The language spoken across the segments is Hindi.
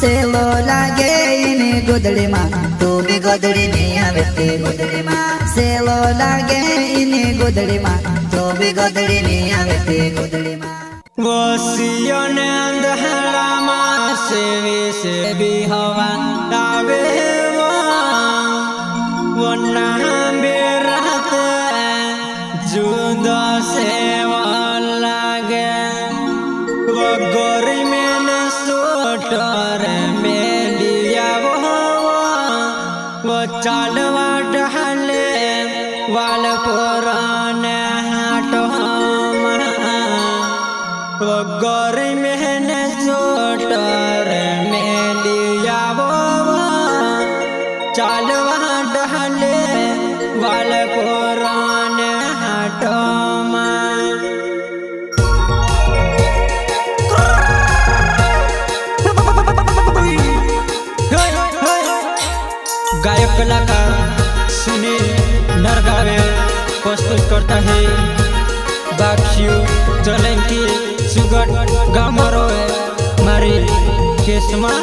सेलो लागे इनी गोदड़ी माँ तू भी गोदड़ी नहीं आवे ते गोदड़ी माँ सेलो लागे इनी गोदड़ी माँ तू भी गोदड़ी नहीं आवे ते गोदड़ी माँ वसियों ने अंधेरा माँ से भी हवा आवे वो नाम भी रात जुदा से वो लागे वो गोरी में न सोटर में लिया वो चालवा ढले वाल पुराने हाथों वो गोरी में न सोटर में लिया वो चालवा ढले वाल पुराने हाथों गायक कलाकार सुनील नरगावे प्रस्तुत करता है बाक्षियों चलेंकी सुगट गामरो मारी केसमा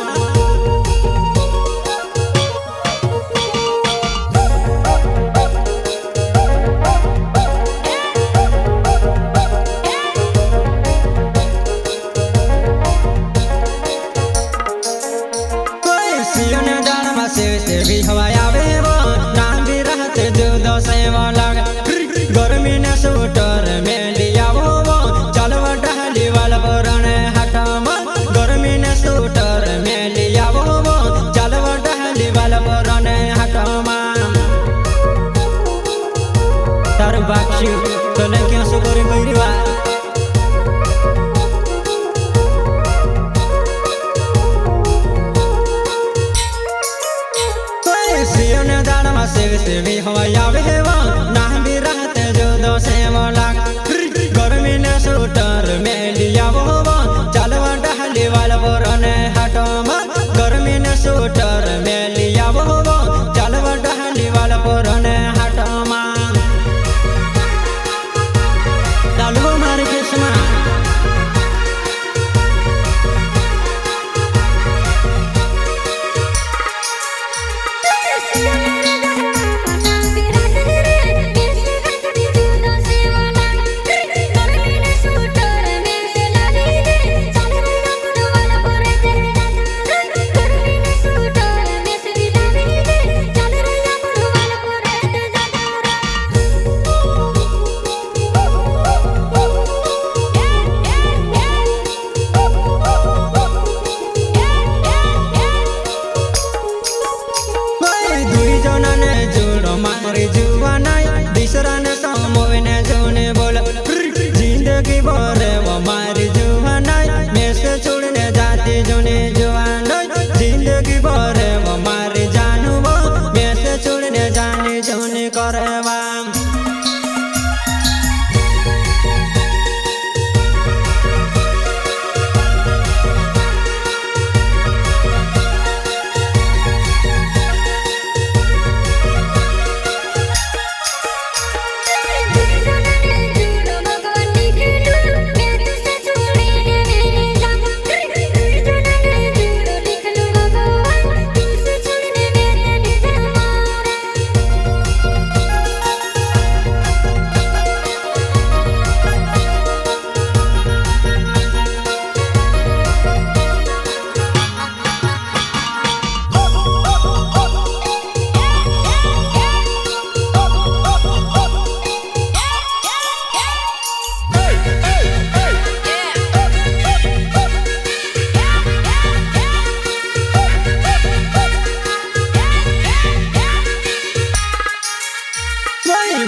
से भी हवा आवे वो नाम भी रहते जो दो से वो लगा गर्मी ने सूटर में लिया वो चलवा ढली वाला पुराने हटामा गर्मी ने सूटर में लिया वो चलवा ढली वाला पुराने हटामा तार बाक्षी तो ले क्यों सुकरी कोई वा से भी हवा आवे वो नाम भी रहते जो दो से वो लगा गर्मी ने सूटर में लिया वो चलवा ढली वाला पुराने हटामा गर्मी ने सूटर में लिया वो चलवा ढली वाला पुराने हटामा डालो मार के समा दिसराने समोने जोने बोला जिंदगी भरे वो मारी जुआनाई में से छोड़ने जाती जोने जुआनाई जिंदगी भरे वो मारी जानू वो में से छोड़ने जाने जोने करवा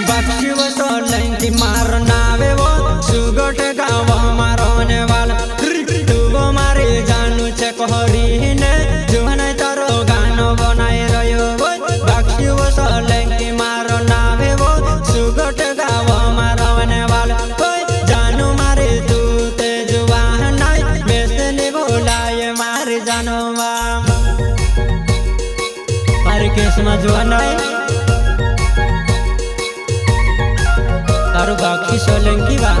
बाक्षी वो सोलंकी मारना वे वो सुगट गाँव मारने वाला तू वो मारे जानू चकोरी ने जो नहीं तारो गानो बनाए रहो बाक्षी वो सोलंकी मारना वे वो सुगट गाँव मारने वाला जानू मारे तू ते जुबान नहीं वैसे नहीं बोलाए मारे जानो मारे केस में जुबान नहीं तारो बाक्षी सोलंकी बा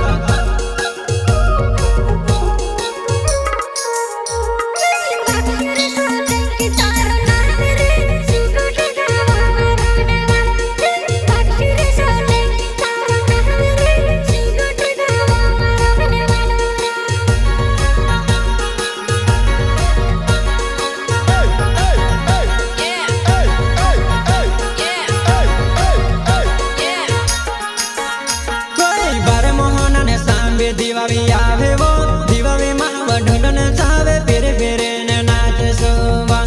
સાવે ફેરે ફેરે ને નાચે સોવા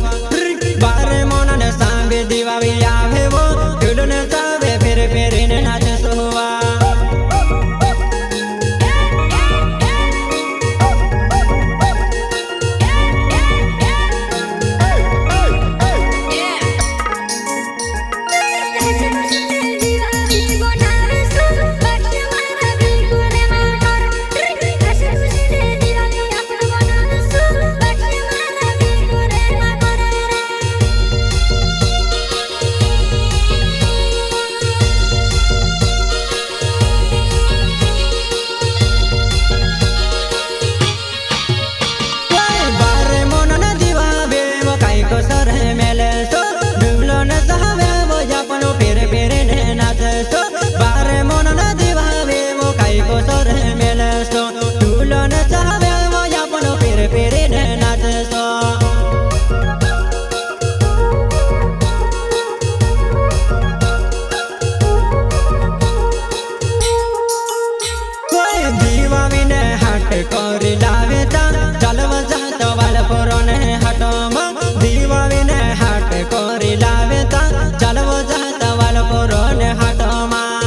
બારે મોના ને સાંભે દિવાળી આવે વો ઢોલ ને સાવે ફેરે ફેરે ને નાચે સોવા કરી લાવે તા ચાલવા જાત વાલ પરોને હાટમાં દીવાવીને હાટ કરી લાવે તા ચાલવા જાત વાલ પરોને હાટમાં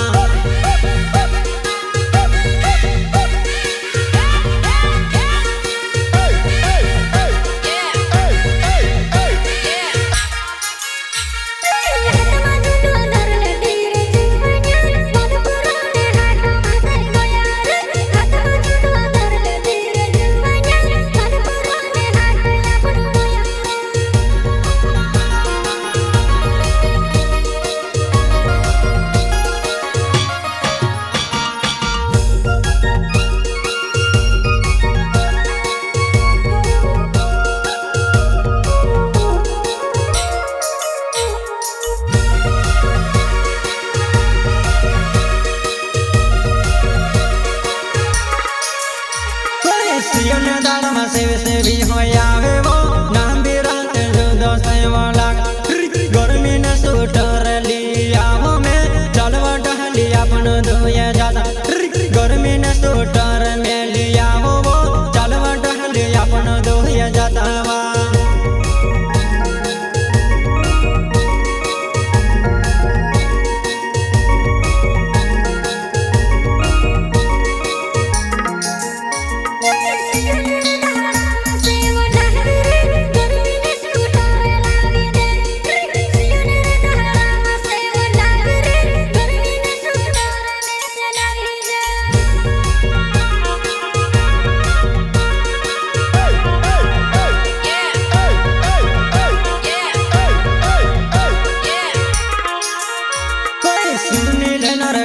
સિયોને દાળમાં સેવે સેવી હોય આવે વો નાંબી રાતે જુદો સેવા લાગ ગરમીને સ્વેટર લઈ આવો મેં ચાલવા ટહલી આપણો ધોયા જાતા ગરમીને સ્વેટર મેં લઈ આવો વો ચાલવા ટહલી આપણો ધોયા જાતા વા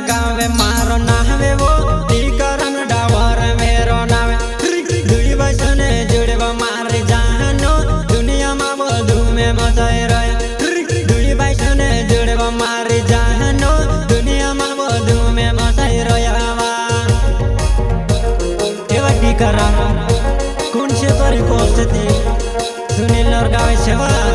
गावे मारो नावे वो दीकरन डावर मेरो नावे दुई बसने जुड़वा मारे जानो दुनिया मा बधु में मचाई रहे दुई बसने जुड़वा मारे जानो दुनिया मा बधु में मचाई रहा एवा दीकरा कौन से तोरी कोस्ट थी सुनील और गावे सेवा